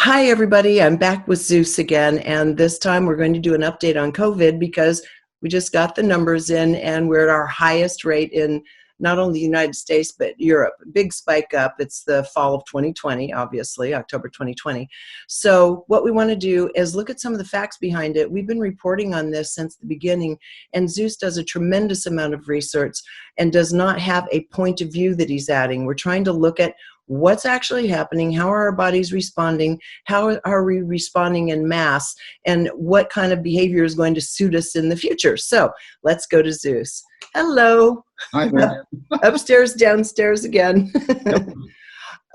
Hi, everybody. I'm back with Zeus again, and this time we're going to do an update on COVID because we just got the numbers in and we're at our highest rate in not only the United States, but Europe. Big spike up. It's the fall of 2020, obviously, October 2020. So what we want to do is look at some of the facts behind it. We've been reporting on this since the beginning, and Zeus does a tremendous amount of research and does not have a point of view that he's adding. We're trying to look at what's actually happening, how are our bodies responding, how are we responding in mass, and what kind of behavior is going to suit us in the future. So let's go to Zeus. Hello. Hi there. Upstairs, downstairs again. Yep.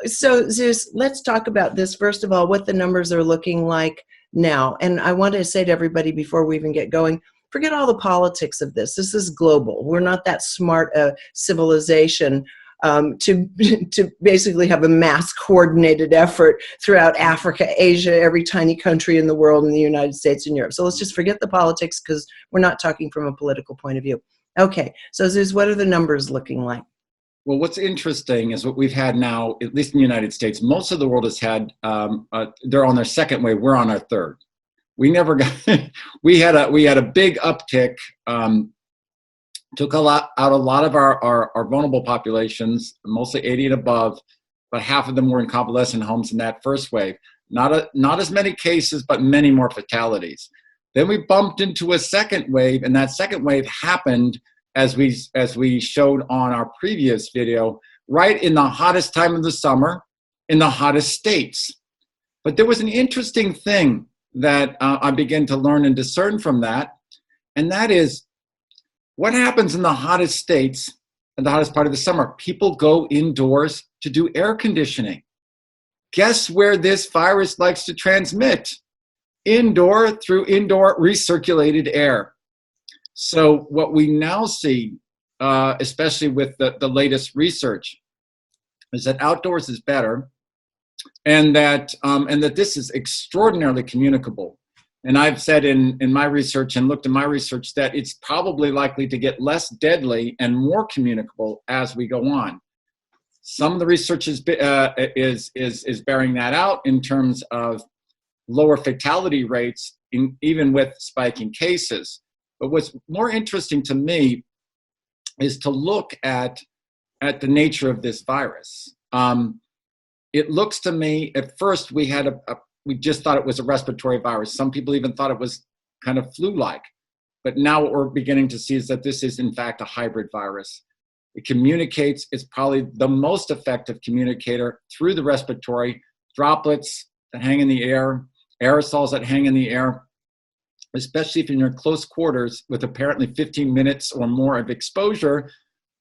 So Zeus, let's talk about this. First of all, what the numbers are looking like now. And I want to say to everybody before we even get going, forget all the politics of this. This is global. We're not that smart a civilization to basically have a mass coordinated effort throughout Africa, Asia, every tiny country in the world, and the United States and Europe. So let's just forget the politics because we're not talking from a political point of view. Okay, so Zeus, what are the numbers looking like? Well, what's interesting is what we've had now, at least in the United States, most of the world has had, they're on their second wave, we're on our third. We never got, we had a big uptick, took a lot of our vulnerable populations, mostly 80 and above, but half of them were in convalescent homes in that first wave. Not as many cases, but many more fatalities. Then we bumped into a second wave, and that second wave happened, as we showed on our previous video, right in the hottest time of the summer, in the hottest states. But there was an interesting thing that I began to learn and discern from that, and that is, what happens in the hottest states and the hottest part of the summer? People go indoors to do air conditioning. Guess where this virus likes to transmit? Indoor, through indoor recirculated air. So what we now see, especially with the latest research, is that outdoors is better, and that this is extraordinarily communicable. And I've said in my research and looked at my research that it's probably likely to get less deadly and more communicable as we go on. Some of the research is bearing that out in terms of lower fatality rates, even with spiking cases. But what's more interesting to me is to look at the nature of this virus. It looks to me, at first we just thought it was a respiratory virus. Some people even thought it was kind of flu-like. But now what we're beginning to see is that this is in fact a hybrid virus. It communicates, it's probably the most effective communicator through the respiratory, droplets that hang in the air, aerosols that hang in the air, especially if you're in close quarters with apparently 15 minutes or more of exposure,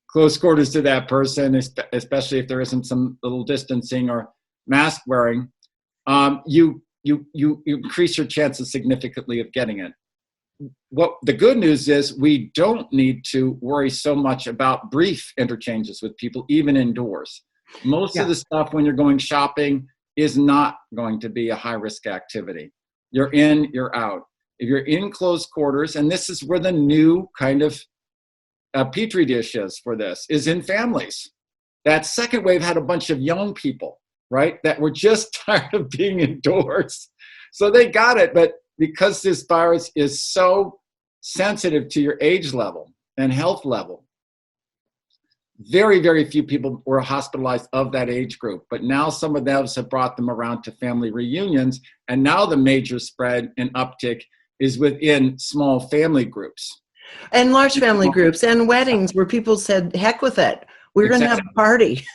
close quarters to that person, especially if there isn't some little distancing or mask wearing. You increase your chances significantly of getting it. What the good news is, we don't need to worry so much about brief interchanges with people, even indoors. Most of the stuff when you're going shopping is not going to be a high-risk activity. You're in, you're out. If you're in close quarters, and this is where the new kind of petri dish is for this, is in families. That second wave had a bunch of young people, right, that were just tired of being indoors. So they got it, but because this virus is so sensitive to your age level and health level, very, very few people were hospitalized of that age group. But now some of those have brought them around to family reunions, and now the major spread and uptick is within small family groups. And large family groups and weddings where people said, heck with it. We're going to have a party.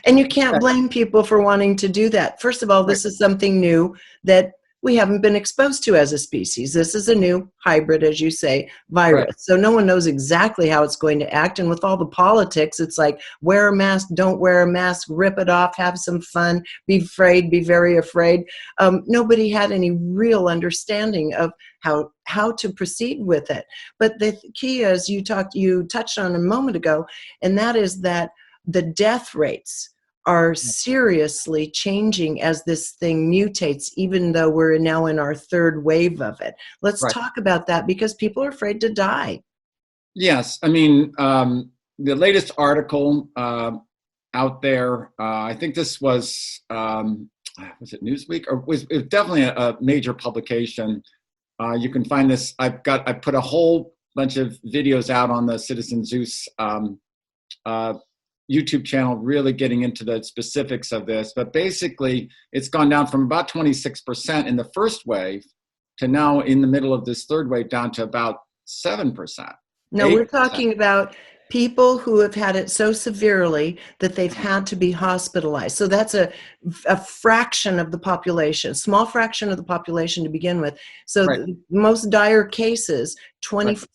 And you can't blame people for wanting to do that. First of all, this is something new that we haven't been exposed to as a species. This is a new hybrid, as you say, virus. Right. So no one knows exactly how it's going to act. And with all the politics, it's like, wear a mask, don't wear a mask, rip it off, have some fun, be afraid, be very afraid. Nobody had any real understanding of how to proceed with it. But the key is, you touched on a moment ago, and that is that the death rates are seriously changing as this thing mutates, even though we're now in our third wave of it. Let's talk about that, because people are afraid to die. Yes, I mean, the latest article out there, I think this was was it Newsweek, or it was definitely a major publication. You can find this. I put a whole bunch of videos out on the Citizen Zeus YouTube channel, really getting into the specifics of this. But basically, it's gone down from about 26% in the first wave to now in the middle of this third wave down to about 7%. No, we're talking about people who have had it so severely that they've had to be hospitalized. So that's a fraction of the population, small fraction of the population to begin with. So the most dire cases, 26%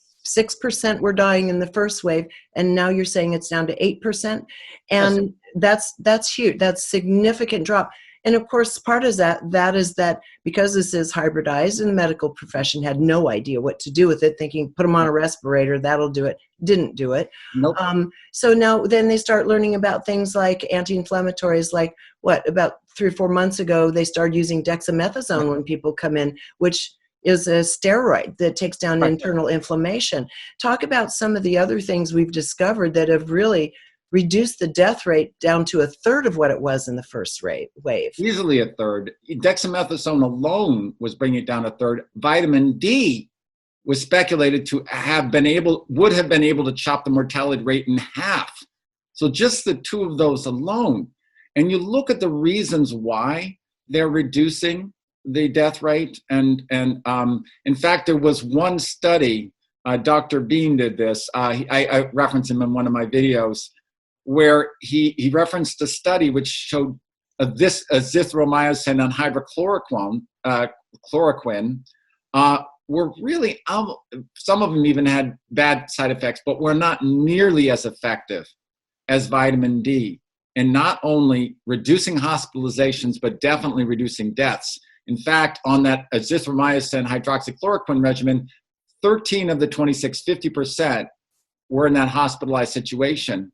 were dying in the first wave, and now you're saying it's down to 8%. And that's huge. That's significant drop. And of course, part of that is that because this is hybridized, and the medical profession had no idea what to do with it, thinking put them on a respirator, that'll do it. Didn't do it. Nope. So now then they start learning about things like anti-inflammatories, like about 3 or 4 months ago, they started using dexamethasone when people come in, which is a steroid that takes down internal inflammation. Talk about some of the other things we've discovered that have really reduced the death rate down to 1/3 of what it was in the first wave. Easily 1/3. Dexamethasone alone was bringing it down 1/3. Vitamin D was speculated to would have been able to chop the mortality rate in half. So just the two of those alone. And you look at the reasons why they're reducing the death rate. And in fact, there was one study, Dr. Bean did this. I reference him in one of my videos, where he referenced a study which showed azithromycin and hydrochloroquine were really, some of them even had bad side effects, but were not nearly as effective as vitamin D. And not only reducing hospitalizations, but definitely reducing deaths. In fact, on that azithromycin hydroxychloroquine regimen, 13 of the 26, 50%, were in that hospitalized situation.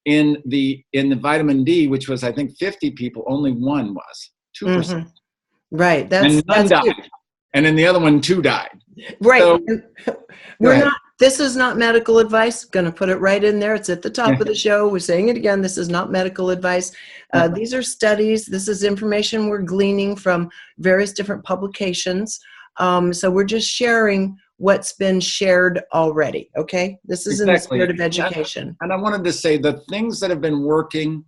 In the vitamin D, which was I think 50 people, only one was 2%. Right, and none died. Huge. And in the other one, 2 died. Right. So, This is not medical advice. Going to put it right in there. It's at the top of the show. We're saying it again. This is not medical advice. These are studies. This is information we're gleaning from various different publications. So we're just sharing what's been shared already. Okay. This is in the spirit of education. And I wanted to say the things that have been working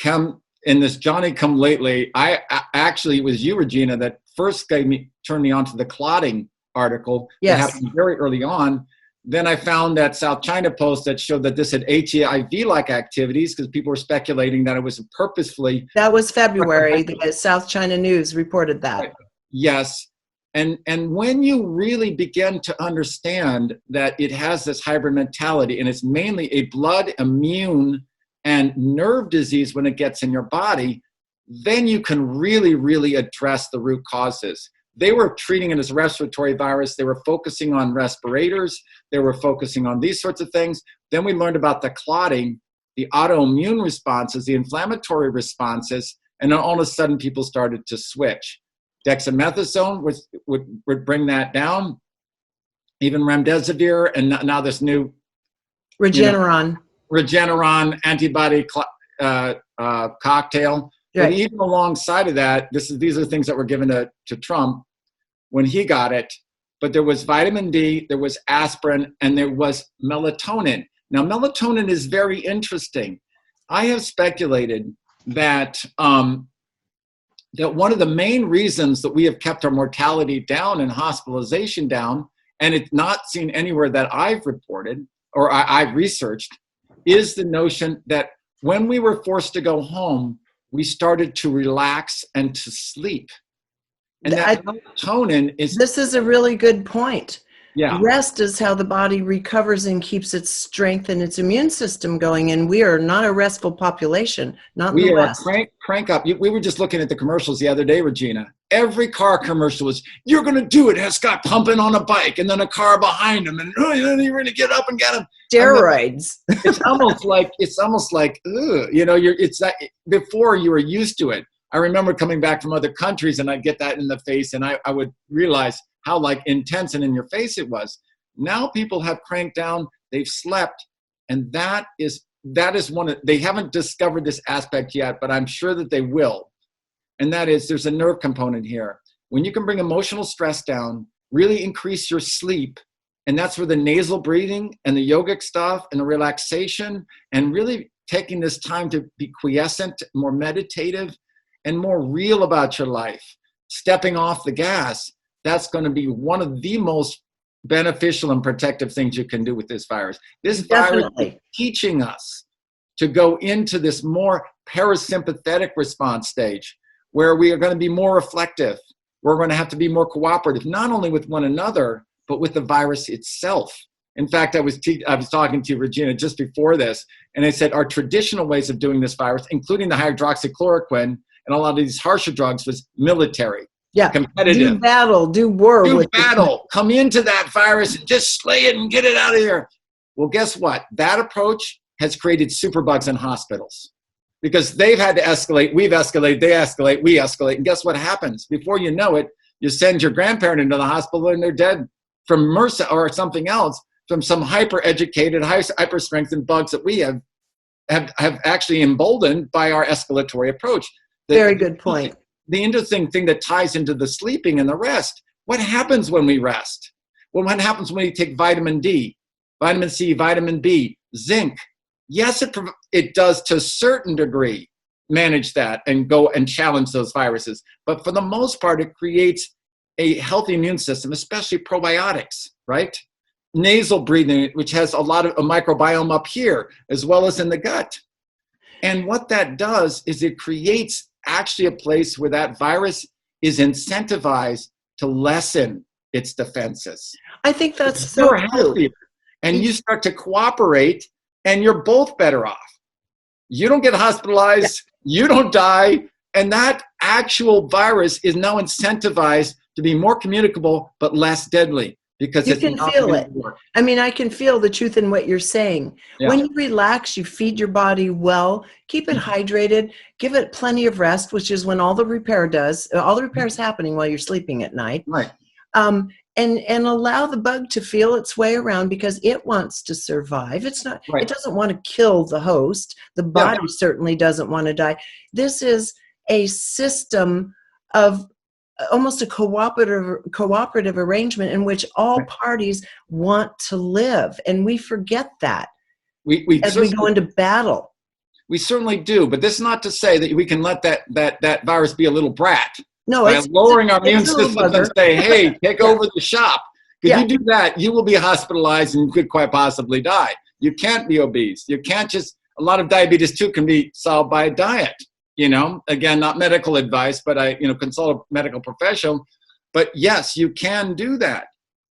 come in this Johnny come lately. I actually, it was you, Regina, that first turned me on to the clotting article. Yes. That happened very early on. Then I found that South China Post that showed that this had HIV-like activities because people were speculating that it was purposefully. That was February. The South China News reported that. Yes. And when you really begin to understand that it has this hybrid mentality and it's mainly a blood, immune, and nerve disease when it gets in your body, then you can really, really address the root causes. They were treating it as a respiratory virus. They were focusing on respirators. They were focusing on these sorts of things. Then we learned about the clotting, the autoimmune responses, the inflammatory responses, and then all of a sudden people started to switch. Dexamethasone would bring that down, even remdesivir, and now this new Regeneron. Regeneron antibody cocktail. Right. But even alongside of that, these are things that were given to Trump when he got it. But there was vitamin D, there was aspirin, and there was melatonin. Now, melatonin is very interesting. I have speculated that that one of the main reasons that we have kept our mortality down and hospitalization down, and it's not seen anywhere that I've reported or I've researched, is the notion that when we were forced to go home, we started to relax and to sleep. And that melatonin is... This is a really good point. Yeah. Rest is how the body recovers and keeps its strength and its immune system going. And we are not a restful population, not in the West. Crank up. We were just looking at the commercials the other day, Regina. Every car commercial was, you're going to do it. Has got pumping on a bike and then a car behind him. And you're going to get up and get him. Steroids. It's almost like, ugh, it's that before you were used to it. I remember coming back from other countries and I'd get that in the face and I would realize how intense and in your face it was. Now people have cranked down, they've slept, and that is one of, they haven't discovered this aspect yet, but I'm sure that they will. and that is there's a nerve component here. When you can bring emotional stress down, really increase your sleep, and that's where the nasal breathing and the yogic stuff and the relaxation and really taking this time to be quiescent, more meditative, and more real about your life, stepping off the gas, that's going to be one of the most beneficial and protective things you can do with this virus. This virus is teaching us to go into this more parasympathetic response stage where we are going to be more reflective. We're going to have to be more cooperative, not only with one another, but with the virus itself. In fact, I was talking to Regina just before this, and I said our traditional ways of doing this virus, including the hydroxychloroquine and a lot of these harsher drugs, was military, competitive. Do battle, do war. Come into that virus and just slay it and get it out of here. Well, guess what? That approach has created superbugs in hospitals because they've had to escalate. We've escalated, they escalate, we escalate. And guess what happens? Before you know it, you send your grandparent into the hospital and they're dead from MRSA or something else, from some hyper-educated, hyper-strengthened bugs that we have actually emboldened by our escalatory approach. Very good point. The interesting thing that ties into the sleeping and the rest, what happens when we rest? Well, what happens when you take vitamin D, vitamin C, vitamin B, zinc? Yes, it does to a certain degree manage that and go and challenge those viruses. But for the most part, it creates a healthy immune system, especially probiotics, right? Nasal breathing, which has a lot of a microbiome up here, as well as in the gut. And what that does is it creates actually a place where that virus is incentivized to lessen its defenses. I think that's so healthy. And you start to cooperate, and you're both better off. You don't get hospitalized, you don't die, and that actual virus is now incentivized to be more communicable but less deadly. Because you can feel it. I mean, I can feel the truth in what you're saying. Yeah. When you relax, you feed your body well, keep it hydrated, give it plenty of rest, which is when all the repair is happening while you're sleeping at night. Right. And allow the bug to feel its way around because it wants to survive. It's not. Right. It doesn't want to kill the host. The body certainly doesn't want to die. This is a system of almost a cooperative arrangement in which all parties want to live, and we forget that as we go into battle. We certainly do, but this is not to say that we can let that virus be a little brat. No, by lowering our immune systems and say, "Hey, take over the shop." Because you do that, you will be hospitalized and could quite possibly die. You can't be obese. You can't just. A lot of diabetes too can be solved by diet. You know, again, not medical advice, but I, consult a medical professional. But yes, you can do that.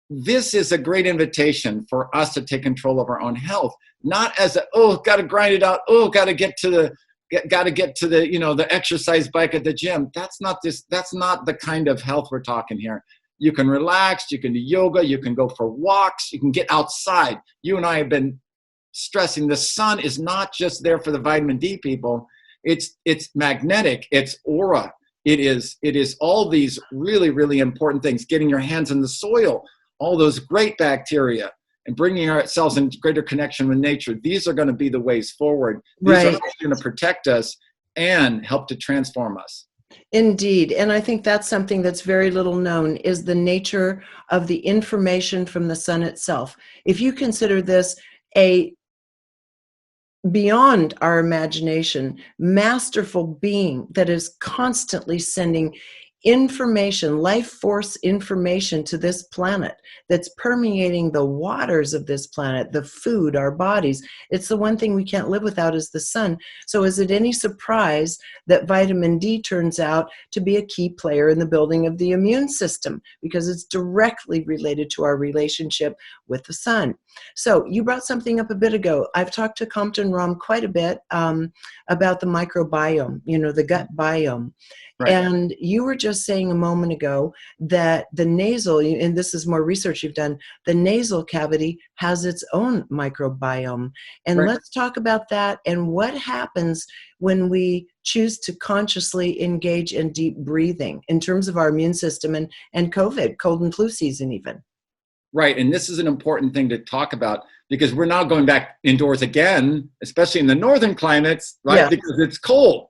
This is a great invitation for us to take control of our own health, not as got to grind it out. Got to get to the, the exercise bike at the gym. That's not the kind of health we're talking here. You can relax, you can do yoga, you can go for walks, you can get outside. You and I have been stressing the sun is not just there for the vitamin D people. It's magnetic, it's aura. It is all these really, really important things. Getting your hands in the soil, all those great bacteria, and bringing ourselves in greater connection with nature. These are going to be the ways forward. These are going to protect us and help to transform us. Indeed. And I think that's something that's very little known is the nature of the information from the sun itself. If you consider this a beyond our imagination, masterful being that is constantly sending information, life force information to this planet that's permeating the waters of this planet, the food, our bodies. It's the one thing we can't live without is the sun. So is it any surprise that vitamin D turns out to be a key player in the building of the immune system because it's directly related to our relationship with the sun? So you brought something up a bit ago. I've talked to Compton Ram quite a bit about the microbiome, the gut biome. Right. And you were just saying a moment ago that the nasal, and this is more research you've done, the nasal cavity has its own microbiome. And let's talk about that and what happens when we choose to consciously engage in deep breathing in terms of our immune system and COVID, cold and flu season even. Right, and this is an important thing to talk about because we're now going back indoors again, especially in the northern climates, right? Yeah. Because it's cold.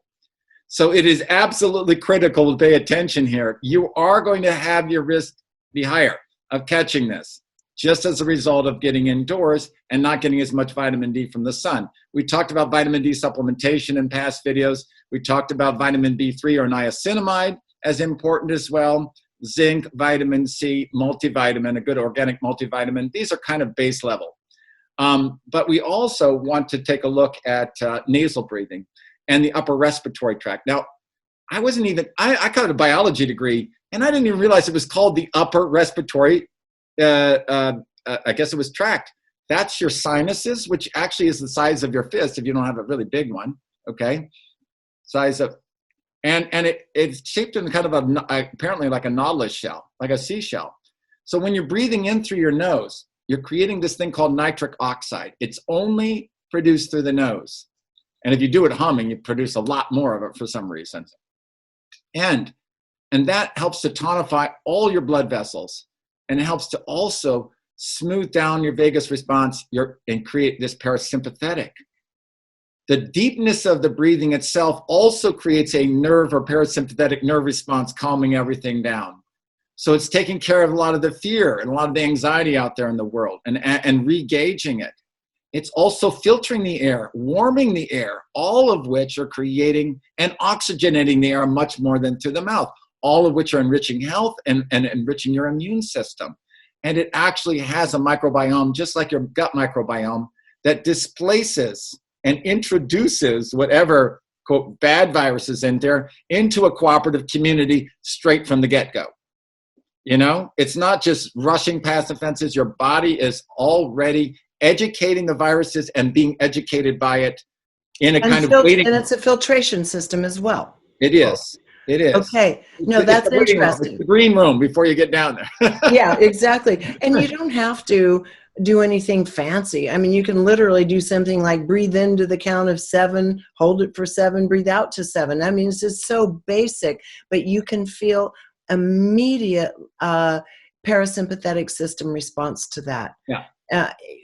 So it is absolutely critical to pay attention here. You are going to have your risk be higher of catching this, just as a result of getting indoors and not getting as much vitamin D from the sun. We talked about vitamin D supplementation in past videos. We talked about vitamin B3 or niacinamide as important as well. Zinc, vitamin C, multivitamin, a good organic multivitamin. These are kind of base level. But we also want to take a look at nasal breathing and the upper respiratory tract. Now, I got a biology degree, and I didn't even realize it was called the upper respiratory, I guess it was tract. That's your sinuses, which actually is the size of your fist if you don't have a really big one, okay? Size of, and it's shaped in kind of apparently like a nautilus shell, like a seashell. So when you're breathing in through your nose, you're creating this thing called nitric oxide. It's only produced through the nose. And if you do it humming, you produce a lot more of it for some reason. And that helps to tonify all your blood vessels. And it helps to also smooth down your vagus response and create this parasympathetic. The deepness of the breathing itself also creates a nerve or parasympathetic nerve response, calming everything down. So it's taking care of a lot of the fear and a lot of the anxiety out there in the world and re-gauging it. It's also filtering the air, warming the air, all of which are creating and oxygenating the air much more than through the mouth, all of which are enriching health and enriching your immune system. And it actually has a microbiome, just like your gut microbiome, that displaces and introduces whatever, quote, bad viruses in there into a cooperative community straight from the get-go. You know, it's not just rushing past offenses. Your body is already educating the viruses and being educated by it in a kind of waiting. And it's a filtration system as well. It is. It is. Okay. No, that's interesting. It's the green room before you get down there. Yeah, exactly. And you don't have to do anything fancy. I mean, you can literally do something like breathe into the count of 7, hold it for 7, breathe out to 7. I mean, it's just so basic, but you can feel immediate parasympathetic system response to that. Yeah.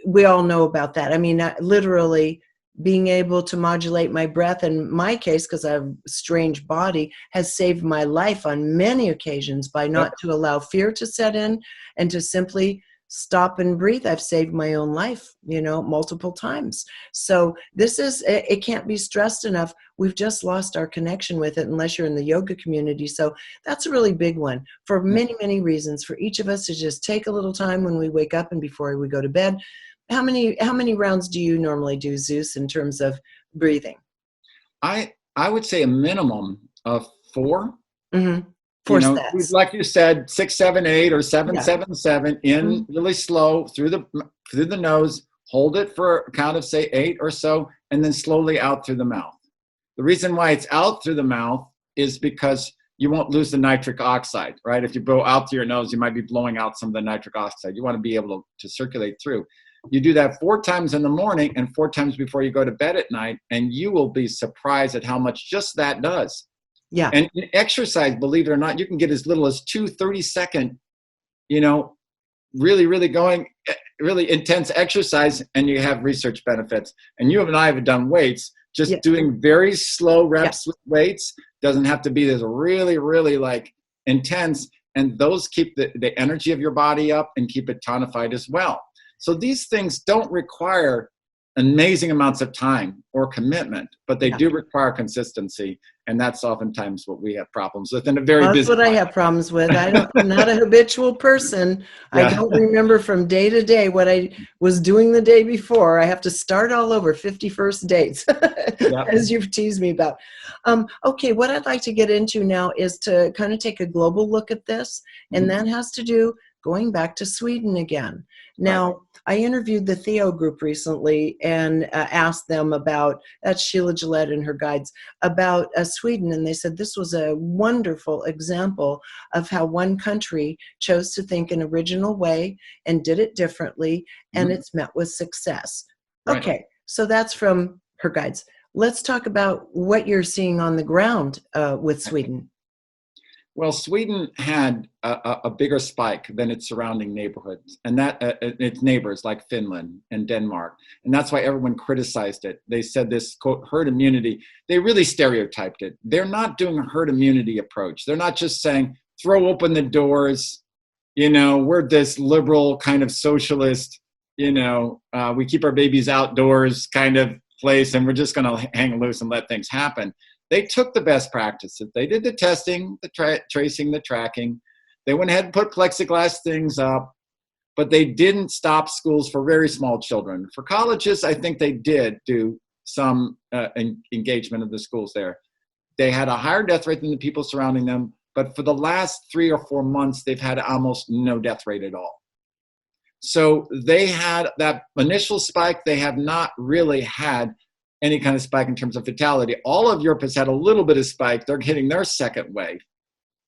We all know about that. I mean, literally being able to modulate my breath, in my case, because I have a strange body, has saved my life on many occasions by not to allow fear to set in and to simply stop and breathe. I've saved my own life, you know, multiple times. So it can't be stressed enough. We've just lost our connection with it unless you're in the yoga community. So that's a really big one for many, many reasons, for each of us to just take a little time when we wake up and before we go to bed. How many rounds do you normally do, Zeus, in terms of breathing? I would say a minimum of 4. Mm-hmm. Like you said, 6, 7, 8, or 7, 7, 7 in really slow through the nose. Hold it for a count of, say, 8 or so, and then slowly out through the mouth. The reason why it's out through the mouth is because you won't lose the nitric oxide, right? If you blow out through your nose, you might be blowing out some of the nitric oxide. You want to be able to circulate through. You do that 4 times in the morning and 4 times before you go to bed at night, and you will be surprised at how much just that does. Yeah. And in exercise, believe it or not, you can get as little as 2 30-second, really intense exercise, and you have research benefits. And you and I have done weights, just doing very slow reps with weights. Doesn't have to be this really, really like intense. And those keep the energy of your body up and keep it tonified as well. So these things don't require amazing amounts of time or commitment, but they do require consistency. And that's oftentimes what we have problems with in a very busy That's what I have problems with. I'm not a habitual person. I don't remember from day to day what I was doing the day before. I have to start all over, 51st dates, as you've teased me about. Okay, what I'd like to get into now is to kind of take a global look at this, and that has to do going back to Sweden again. Now, I interviewed the Theo group recently and asked them about, that's Sheila Gillette and her guides, about Sweden. And they said this was a wonderful example of how one country chose to think an original way and did it differently, and it's met with success. Okay, so that's from her guides. Let's talk about what you're seeing on the ground with Sweden. Well, Sweden had a bigger spike than its surrounding neighborhoods, and that its neighbors like Finland and Denmark, and that's why everyone criticized it. They said this quote herd immunity. They really stereotyped it. They're not doing a herd immunity approach. They're not just saying throw open the doors. We're this liberal kind of socialist. We keep our babies outdoors kind of place, and we're just going to hang loose and let things happen. They took the best practices. They did the testing, the tracing, the tracking. They went ahead and put plexiglass things up, but they didn't stop schools for very small children. For colleges, I think they did do some engagement of the schools there. They had a higher death rate than the people surrounding them, but for the last 3 or 4 months, they've had almost no death rate at all. So they had that initial spike. They have not really had any kind of spike in terms of fatality. All of Europe has had a little bit of spike. They're getting their second wave.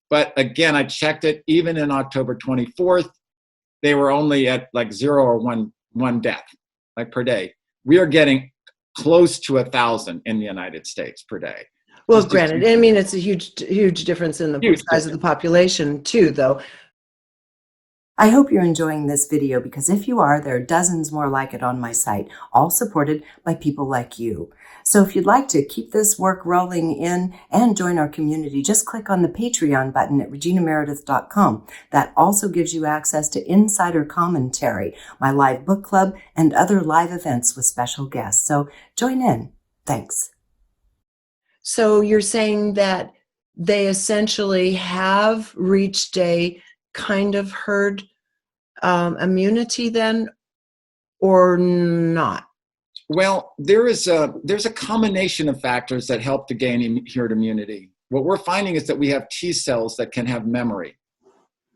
But again, I checked it, even in October 24th, they were only at like 0 or 1 death, like per day. We are getting close to 1,000 in the United States per day. Well, granted, I mean, it's a huge difference in the size of the population too, though. I hope you're enjoying this video, because if you are, there are dozens more like it on my site, all supported by people like you. So if you'd like to keep this work rolling in and join our community, just click on the Patreon button at reginameredith.com. That also gives you access to insider commentary, my live book club, and other live events with special guests. So join in. Thanks. So you're saying that they essentially have reached a kind of herd immunity then, or not? Well, there's a combination of factors that help to gain herd immunity. What we're finding is that we have T cells that can have memory.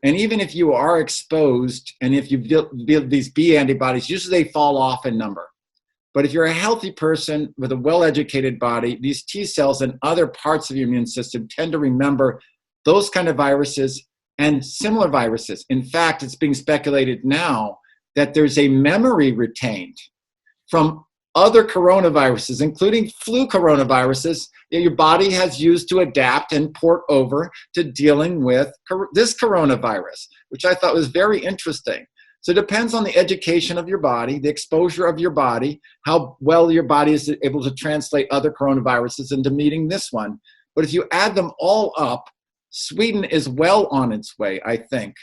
And even if you are exposed, and if you build these B antibodies, usually they fall off in number. But if you're a healthy person with a well-educated body, these T cells and other parts of your immune system tend to remember those kind of viruses and similar viruses. In fact, it's being speculated now that there's a memory retained from other coronaviruses, including flu coronaviruses, that your body has used to adapt and port over to dealing with this coronavirus, which I thought was very interesting. So it depends on the education of your body, the exposure of your body, how well your body is able to translate other coronaviruses into meeting this one. But if you add them all up, Sweden is well on its way, I think.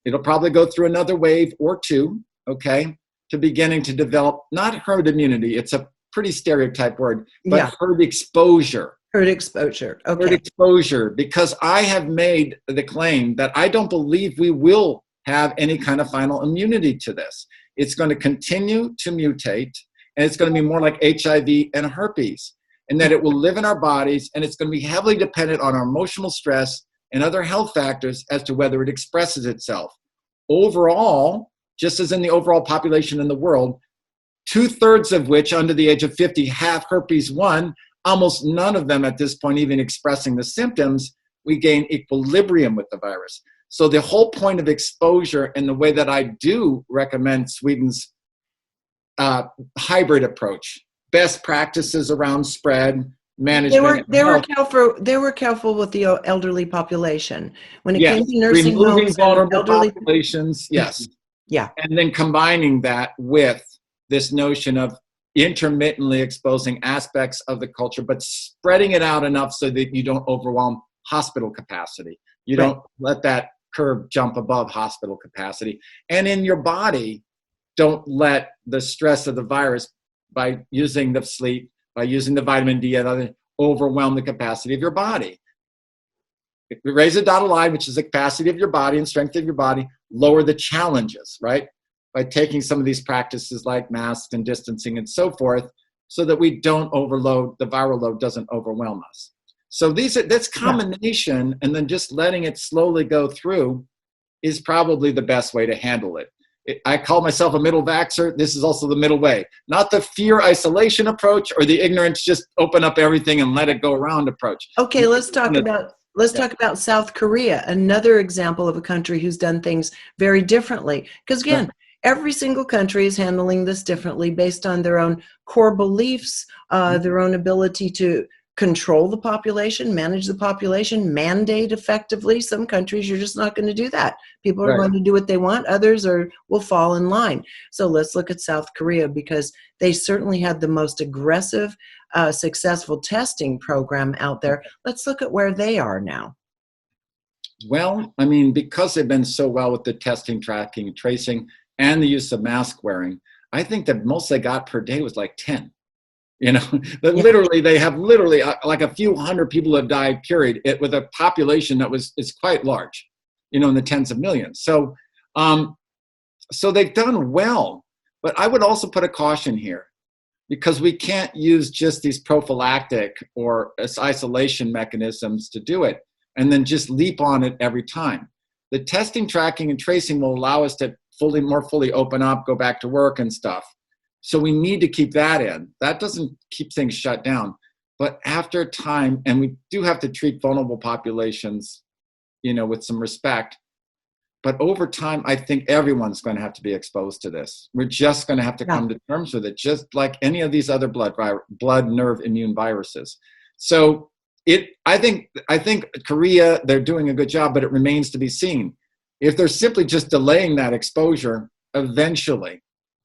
It'll probably go through another wave or two, okay, to beginning to develop, not herd immunity, it's a pretty stereotype word, but herd exposure. Herd exposure, okay. Herd exposure, because I have made the claim that I don't believe we will have any kind of final immunity to this. It's going to continue to mutate, and it's going to be more like HIV and herpes, and that it will live in our bodies, and it's going to be heavily dependent on our emotional stress and other health factors as to whether it expresses itself. Overall, just as in the overall population in the world, 2/3 of which under the age of 50 have herpes 1, almost none of them at this point even expressing the symptoms, we gain equilibrium with the virus. So the whole point of exposure, and the way that I do recommend Sweden's hybrid approach, best practices around spread management. They were careful with the elderly population when it came to nursing removing homes, vulnerable elderly populations. Yes. Yeah. And then combining that with this notion of intermittently exposing aspects of the culture, but spreading it out enough so that you don't overwhelm hospital capacity. You don't let that curve jump above hospital capacity. And in your body, don't let the stress of the virus, by using the sleep, by using the vitamin D and other, overwhelm the capacity of your body. If we raise the dotted line, which is the capacity of your body and strength of your body, lower the challenges, right? By taking some of these practices like masks and distancing and so forth, so that we don't overload, the viral load doesn't overwhelm us. So this combination, and then just letting it slowly go through, is probably the best way to handle it. I call myself a middle vaxxer. This is also the middle way. Not the fear isolation approach or the ignorance, just open up everything and let it go around approach. Okay, let's talk about South Korea, another example of a country who's done things very differently. Because again, every single country is handling this differently based on their own core beliefs, their own ability to control the population, manage the population, mandate effectively. Some countries, you're just not going to do that. People are Right. going to do what they want. Others will fall in line. So let's look at South Korea, because they certainly had the most aggressive, successful testing program out there. Let's look at where they are now. Well, I mean, because they've been so well with the testing, tracking, tracing, and the use of mask wearing, I think the most they got per day was like 10. You know, that literally, they have literally like a few hundred people have died, period, with a population that is quite large, you know, in the tens of millions. So, so they've done well. But I would also put a caution here, because we can't use just these prophylactic or isolation mechanisms to do it and then just leap on it every time. The testing, tracking, and tracing will allow us to more fully open up, go back to work and stuff. So we need to keep that in. That doesn't keep things shut down. But after time, and we do have to treat vulnerable populations, you know, with some respect. But over time, I think everyone's going to have to be exposed to this. We're just going to have to come to terms with it, just like any of these other blood, nerve, immune viruses. So I think Korea, they're doing a good job, but it remains to be seen. If they're simply just delaying that exposure, eventually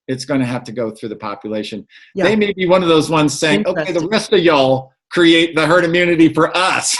it's going to have to go through the population. Yeah. They may be one of those ones saying, okay, the rest of y'all create the herd immunity for us.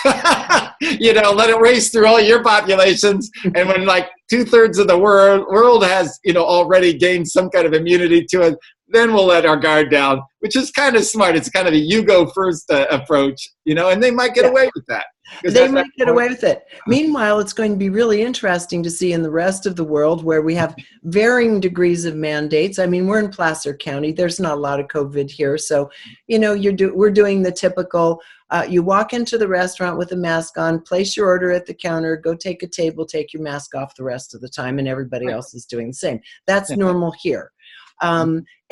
You know, let it race through all your populations. And when like 2/3 of the world has, you know, already gained some kind of immunity to it, then we'll let our guard down, which is kind of smart. It's kind of a you go first approach, you know, and they might get away with that. They might get away with it. Meanwhile, it's going to be really interesting to see in the rest of the world where we have varying degrees of mandates. I mean, we're in Placer County. There's not a lot of COVID here. So, you know, we're doing the typical, you walk into the restaurant with a mask on, place your order at the counter, go take a table, take your mask off the rest of the time, and everybody else is doing the same. That's normal here.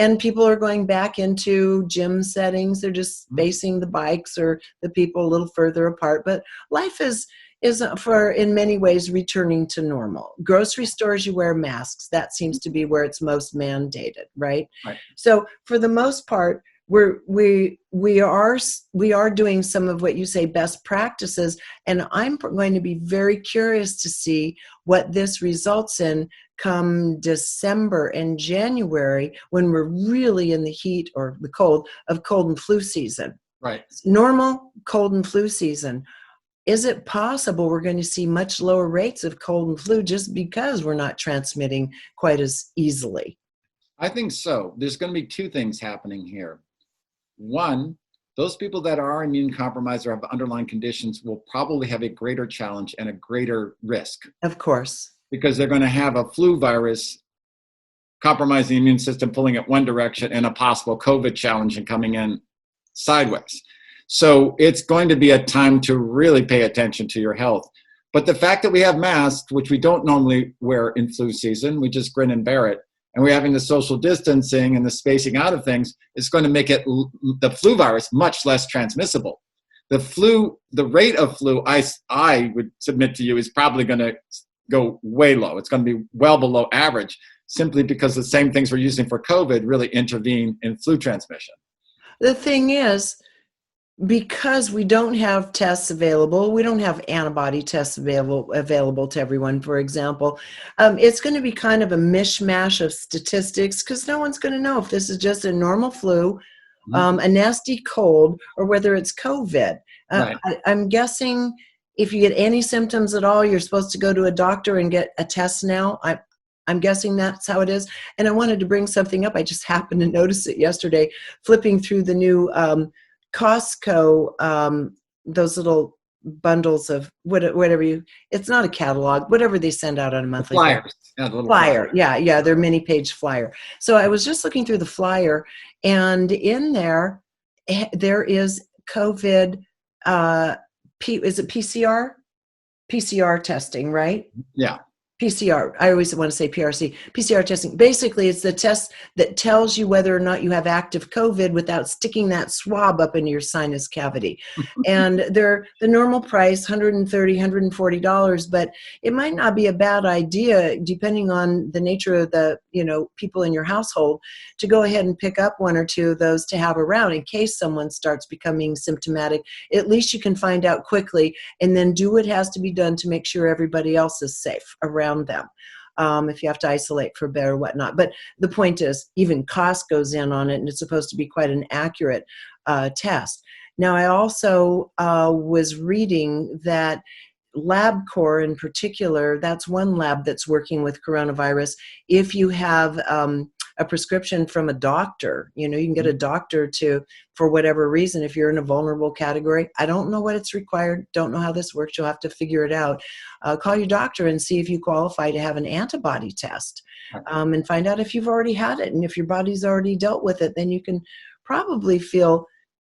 And people are going back into gym settings. They're just spacing the bikes or the people a little further apart. But life is in many ways returning to normal. Grocery stores, you wear masks. That seems to be where it's most mandated, right? So for the most part, we are doing some of what you say best practices, and I'm going to be very curious to see what this results in come December and January, when we're really in the heat or the cold of cold and flu season. Right. Normal cold and flu season. Is it possible we're going to see much lower rates of cold and flu just because we're not transmitting quite as easily? I think so. There's going to be two things happening here. One, those people that are immune compromised or have underlying conditions will probably have a greater challenge and a greater risk. Of course. Because they're going to have a flu virus compromising the immune system, pulling it one direction, and a possible COVID challenge and coming in sideways. So it's going to be a time to really pay attention to your health. But the fact that we have masks, which we don't normally wear in flu season, we just grin and bear it, and we're having the social distancing and the spacing out of things, is going to make it, the flu virus, much less transmissible. The rate of flu, I would submit to you, is probably going to go way low. It's going to be well below average, simply because the same things we're using for COVID really intervene in flu transmission. The thing is, because we don't have tests available, we don't have antibody tests available to everyone, for example, it's going to be kind of a mishmash of statistics, because no one's going to know if this is just a normal flu, a nasty cold, or whether it's COVID. Right. I'm guessing if you get any symptoms at all, you're supposed to go to a doctor and get a test now. I'm guessing that's how it is. And I wanted to bring something up. I just happened to notice it yesterday, flipping through the new Costco, those little bundles of whatever it's not a catalog, whatever they send out on a monthly flyers. Flyer. Yeah, their mini page flyer. So I was just looking through the flyer, and in there is COVID, is it PCR? PCR testing, right? Yeah. PCR. I always want to say PRC, PCR testing. Basically, it's the test that tells you whether or not you have active COVID without sticking that swab up into your sinus cavity. And they're the normal price, $130, $140, but it might not be a bad idea, depending on the nature of the, people in your household, to go ahead and pick up one or two of those to have around in case someone starts becoming symptomatic. At least you can find out quickly and then do what has to be done to make sure everybody else is safe around them, if you have to isolate for a bit or whatnot. But the point is, even cost goes in on it, and it's supposed to be quite an accurate test. Now, I also was reading that LabCorp in particular, that's one lab that's working with coronavirus. If you have a prescription from a doctor, you can get a doctor to, for whatever reason, if you're in a vulnerable category. I don't know what it's required, don't know how this works, you'll have to figure it out. Call your doctor and see if you qualify to have an antibody test, and find out if you've already had it. And if your body's already dealt with it, then you can probably feel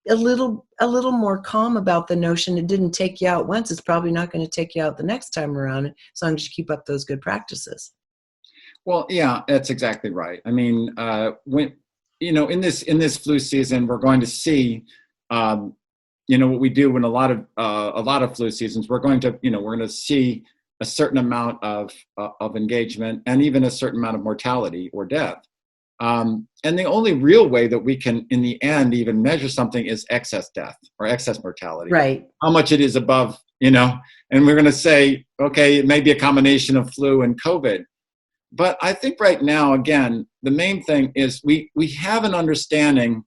a little more calm about the notion it didn't take you out once. It's probably not going to take you out the next time around, as long as you keep up those good practices. Well, yeah, that's exactly right. I mean, when in this flu season, we're going to see, what we do in a lot of flu seasons. We're going to see a certain amount of engagement and even a certain amount of mortality or death. And the only real way that we can, in the end, even measure something is excess death or excess mortality. Right. How much it is above, and we're going to say, okay, it may be a combination of flu and COVID. But I think right now, again, the main thing is we have an understanding,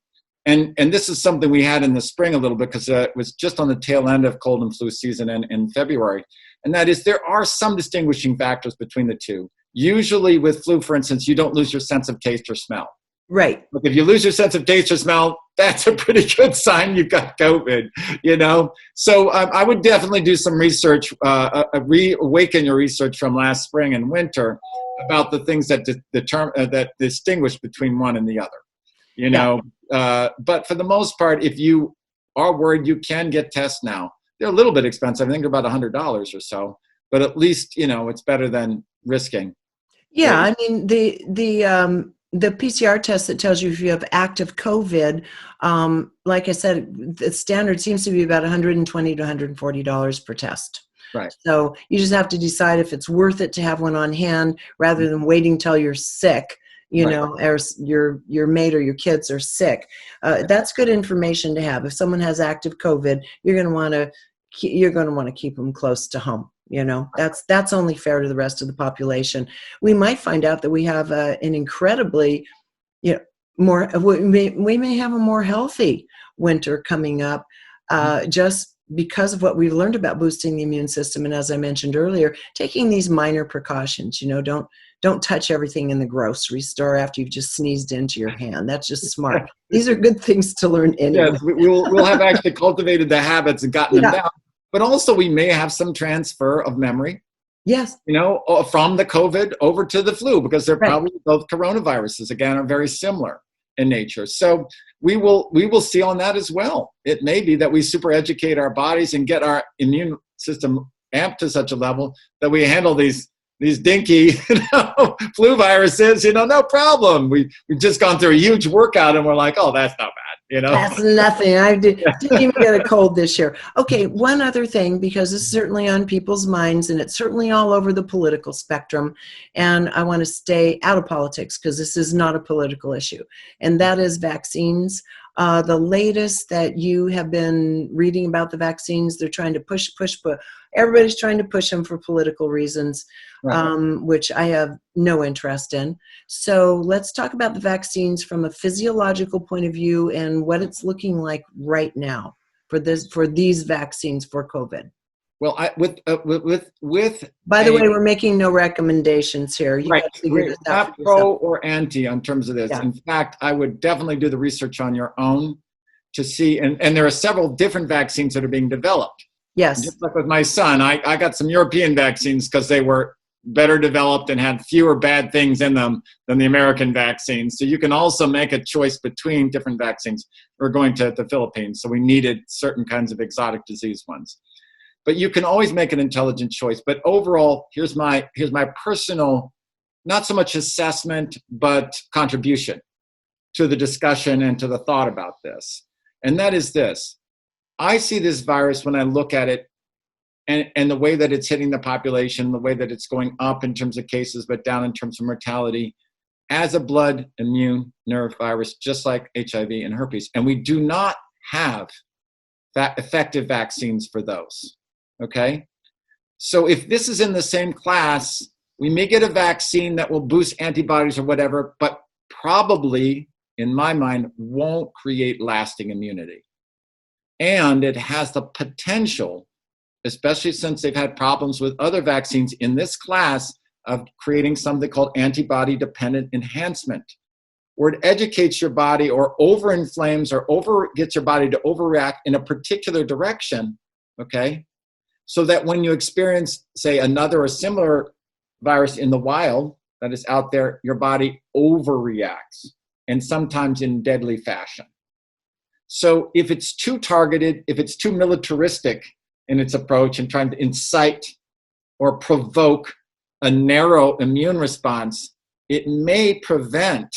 and this is something we had in the spring a little bit, because it was just on the tail end of cold and flu season in February. And that is, there are some distinguishing factors between the two. Usually with flu, for instance, you don't lose your sense of taste or smell. Right. But if you lose your sense of taste or smell, that's a pretty good sign you've got COVID, So I would definitely do some research, reawaken your research from last spring and winter about the things that that distinguish between one and the other, But for the most part, if you are worried, you can get tests now. They're a little bit expensive. I think they're about $100 or so, but at least, it's better than risking. Yeah, I mean, the PCR test that tells you if you have active COVID, like I said, the standard seems to be about $120 to $140 per test. Right. So you just have to decide if it's worth it to have one on hand rather than waiting till you're sick, or your mate or your kids are sick. That's good information to have. If someone has active COVID, you're going to want to keep them close to home. That's only fair to the rest of the population. We might find out that we have an incredibly, we may have a more healthy winter coming up, just because of what we've learned about boosting the immune system. And as I mentioned earlier, taking these minor precautions, don't touch everything in the grocery store after you've just sneezed into your hand. That's just smart. These are good things to learn anyway. Yes, we'll have actually cultivated the habits and gotten them down. But also we may have some transfer of memory. Yes. From the COVID over to the flu, because they're probably both coronaviruses, again, are very similar in nature. So we will see on that as well. It may be that we super educate our bodies and get our immune system amped to such a level that we handle these dinky flu viruses, no problem. We've just gone through a huge workout and we're like, oh, that's not bad. That's nothing. I didn't even get a cold this year. Okay, one other thing, because it's certainly on people's minds and it's certainly all over the political spectrum, and I want to stay out of politics because this is not a political issue, and that is vaccines. The latest that you have been reading about the vaccines, they're trying to push. Everybody's trying to push them for political reasons, which I have no interest in. So let's talk about the vaccines from a physiological point of view and what it's looking like right now for these vaccines for COVID. Well, By the way, we're making no recommendations here. You got to figure this out not pro or anti in terms of this. Yeah. In fact, I would definitely do the research on your own to see, and there are several different vaccines that are being developed. Yes. Just like with my son, I got some European vaccines because they were better developed and had fewer bad things in them than the American vaccines. So you can also make a choice between different vaccines. We're going to the Philippines, so we needed certain kinds of exotic disease ones. but you can always make an intelligent choice. But overall, here's my personal, not so much assessment, but contribution to the discussion and to the thought about this. And that is this. I see this virus when I look at it and the way that it's hitting the population, the way that it's going up in terms of cases, but down in terms of mortality, as a blood immune nerve virus, just like HIV and herpes. And we do not have effective vaccines for those, okay? So if this is in the same class, we may get a vaccine that will boost antibodies or whatever, but probably, in my mind, won't create lasting immunity. And it has the potential, especially since they've had problems with other vaccines in this class, of creating something called antibody-dependent enhancement, where it educates your body or overinflames or gets your body to overreact in a particular direction, okay? So that when you experience, say, another or similar virus in the wild that is out there, your body overreacts, and sometimes in deadly fashion. So if it's too targeted, if it's too militaristic in its approach and trying to incite or provoke a narrow immune response, it may prevent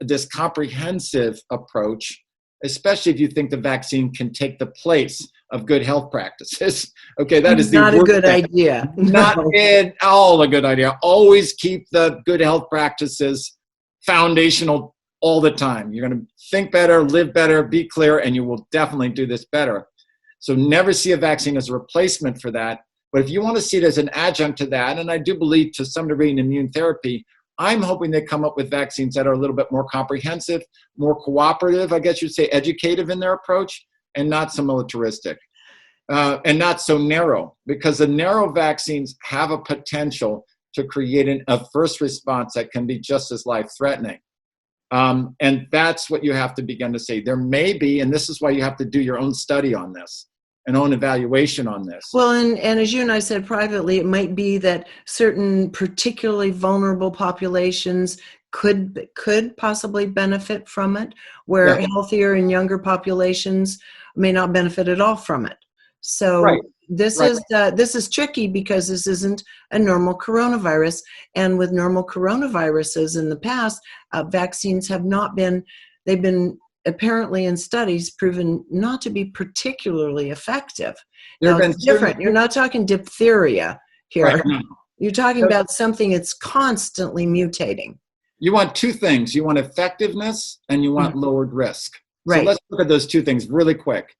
this comprehensive approach, especially if you think the vaccine can take the place of good health practices. Okay, that is not a good idea. Not at all a good idea. Always keep the good health practices foundational all the time. You're going to think better, live better, be clear, and you will definitely do this better. So never see a vaccine as a replacement for that. But if you want to see it as an adjunct to that, and I do believe to some degree in immune therapy, I'm hoping they come up with vaccines that are a little bit more comprehensive, more cooperative, I guess you'd say educative in their approach, and not so militaristic, and not so narrow, because the narrow vaccines have a potential to create a first response that can be just as life-threatening. And that's what you have to begin to say. There may be, and this is why you have to do your own study on this, an own evaluation on this. Well, and as you and I said privately, it might be that certain particularly vulnerable populations could possibly benefit from it, where healthier and younger populations may not benefit at all from it. So this is tricky because this isn't a normal coronavirus, and with normal coronaviruses in the past, vaccines have not been. They've been apparently in studies proven not to be particularly effective. Now, it's different. You're not talking diphtheria here. Right. You're talking about something that's constantly mutating. You want two things. You want effectiveness and you want lowered risk. Right. So let's look at those two things really quick.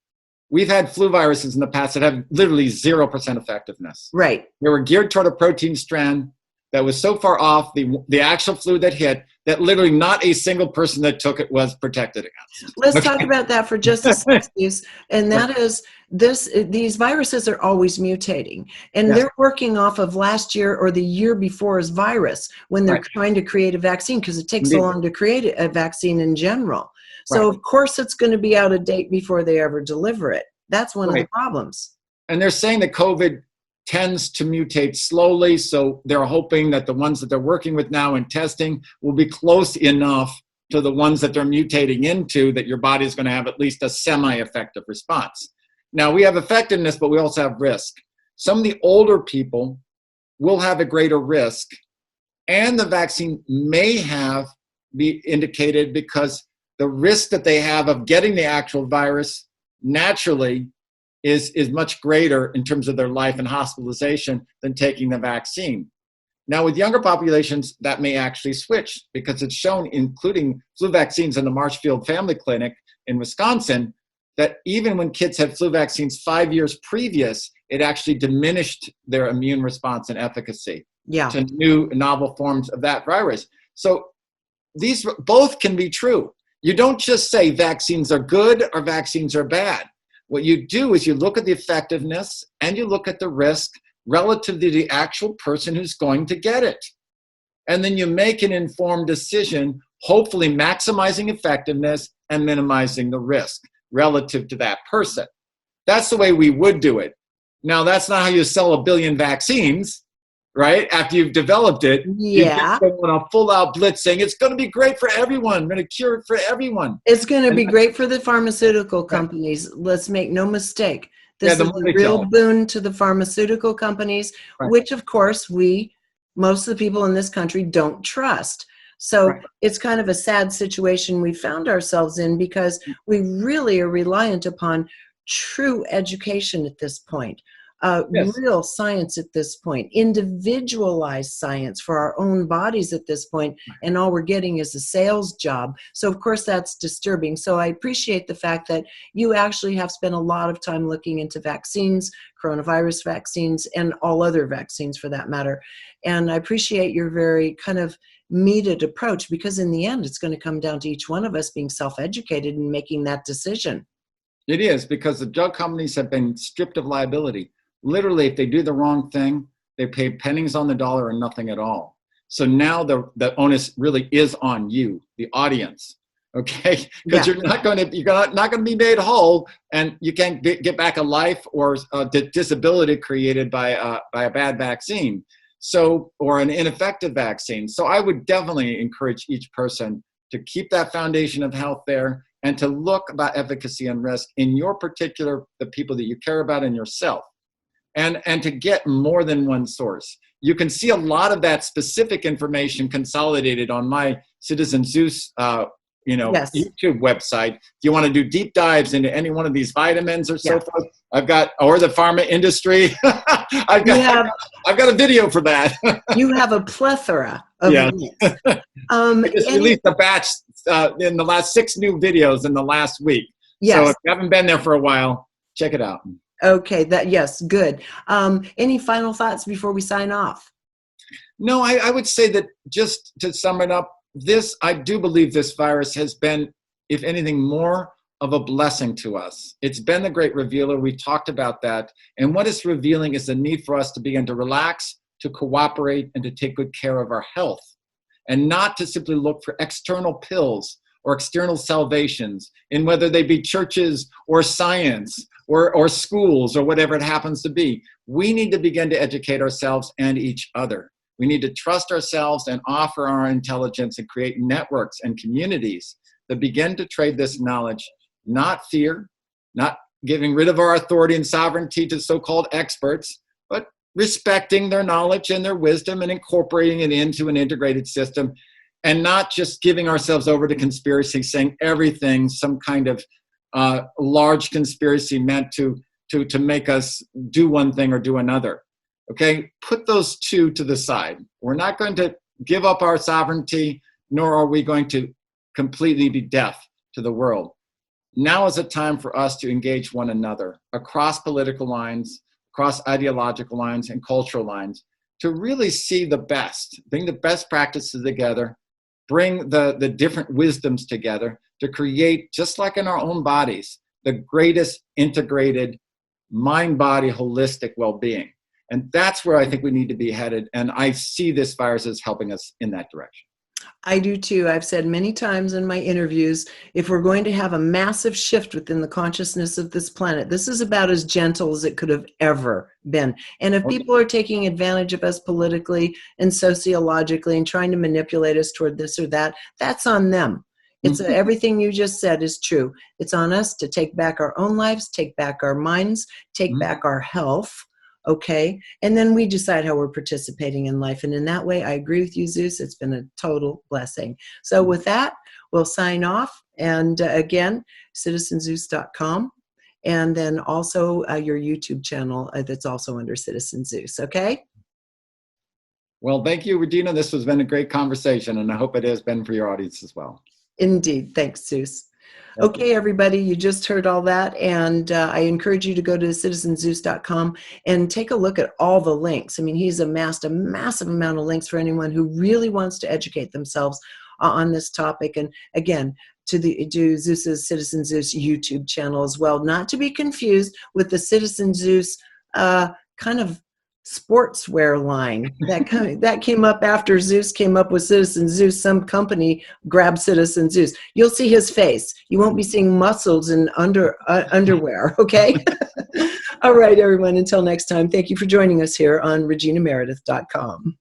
We've had flu viruses in the past that have literally 0% effectiveness. Right. They were geared toward a protein strand that was so far off the actual flu that hit that literally not a single person that took it was protected against. Let's talk about that for just a second, and that is these viruses are always mutating, and they're working off of last year or the year before's virus when they're trying to create a vaccine, because it takes so long to create a vaccine in general. So of course it's going to be out of date before they ever deliver it. That's one of the problems. And they're saying that COVID tends to mutate slowly, so they're hoping that the ones that they're working with now in testing will be close enough to the ones that they're mutating into that your body is going to have at least a semi-effective response. Now, we have effectiveness, but we also have risk. Some of the older people will have a greater risk, and the vaccine may be indicated because the risk that they have of getting the actual virus naturally is much greater in terms of their life and hospitalization than taking the vaccine. Now, with younger populations, that may actually switch, because it's shown, including flu vaccines in the Marshfield Family Clinic in Wisconsin, that even when kids had flu vaccines 5 years previous, it actually diminished their immune response and efficacy to new novel forms of that virus. So these both can be true. You don't just say vaccines are good or vaccines are bad. What you do is you look at the effectiveness and you look at the risk relative to the actual person who's going to get it. And then you make an informed decision, hopefully maximizing effectiveness and minimizing the risk relative to that person. That's the way we would do it. Now, that's not how you sell 1 billion vaccines, right? After you've developed it, you just go on a full-out blitz saying it's going to be great for everyone. We're going to cure it for everyone. It's going to be great for the pharmaceutical companies. Let's make no mistake. This the is more a they real kill. boon to the pharmaceutical companies, Right. which of course most of the people in this country don't trust. So Right. it's kind of a sad situation we found ourselves in, because we really are reliant upon true education at this point. Yes. Real science at this point, individualized science for our own bodies at this point, and all we're getting is a sales job. So of course that's disturbing. So I appreciate the fact that you actually have spent a lot of time looking into vaccines, coronavirus vaccines, and all other vaccines for that matter. And I appreciate your very kind of meted approach, because in the end it's going to come down to each one of us being self-educated and making that decision. It is, because the drug companies have been stripped of liability. Literally, if they do the wrong thing, they pay pennies on the dollar or nothing at all. So now the onus really is on you, the audience, okay? Because you're not going to be made whole, and you can't get back a life or a disability created by a bad vaccine, or an ineffective vaccine. So I would definitely encourage each person to keep that foundation of health there, and to look about efficacy and risk in your particular, the people that you care about, and yourself. And to get more than one source. You can see a lot of that specific information consolidated on my Citizen Zeus YouTube website. If you want to do deep dives into any one of these vitamins or so forth, or the pharma industry, I've got a video for that. You have a plethora of links. I just released a batch in the last 6 new videos in the last week. Yes. So if you haven't been there for a while, check it out. Okay, good. Any final thoughts before we sign off? No, I would say that, just to sum it up, I do believe this virus has been, if anything, more of a blessing to us. It's been the great revealer. We talked about that. And what it's revealing is the need for us to begin to relax, to cooperate, and to take good care of our health, and not to simply look for external pills or external salvations, in whether they be churches or science or schools or whatever it happens to be. We need to begin to educate ourselves and each other. We need to trust ourselves and offer our intelligence and create networks and communities that begin to trade this knowledge, not fear, not giving rid of our authority and sovereignty to so-called experts, but respecting their knowledge and their wisdom and incorporating it into an integrated system, and not just giving ourselves over to conspiracy, saying everything some kind of large conspiracy meant to make us do one thing or do another. Okay, put those two to the side. We're not going to give up our sovereignty, nor are we going to completely be deaf to the world. Now is a time for us to engage one another across political lines, across ideological lines and cultural lines, to really see the best, bring the best practices together, bring the different wisdoms together to create, just like in our own bodies, the greatest integrated mind-body holistic well-being. And that's where I think we need to be headed. And I see this virus as helping us in that direction. I do too. I've said many times in my interviews, if we're going to have a massive shift within the consciousness of this planet, this is about as gentle as it could have ever been. And if people are taking advantage of us politically and sociologically and trying to manipulate us toward this or that, that's on them. It's everything you just said is true. It's on us to take back our own lives, take back our minds, take back our health. Okay. And then we decide how we're participating in life. And in that way, I agree with you, Zeus. It's been a total blessing. So with that, we'll sign off. And again, citizenzeus.com. And then also your YouTube channel that's also under Citizen Zeus. Okay. Well, thank you, Regina. This has been a great conversation, and I hope it has been for your audience as well. Indeed. Thanks, Zeus. Okay, everybody, you just heard all that, and I encourage you to go to citizenzeus.com and take a look at all the links. I mean, he's amassed a massive amount of links for anyone who really wants to educate themselves on this topic. And again, to Zeus's Citizen Zeus YouTube channel as well, not to be confused with the Citizen Zeus kind of sportswear line that came up after Zeus came up with Citizen Zeus. Some company grabbed Citizen Zeus. You'll see his face. You won't be seeing muscles in underwear. Okay. All right, everyone. Until next time, thank you for joining us here on reginameredith.com.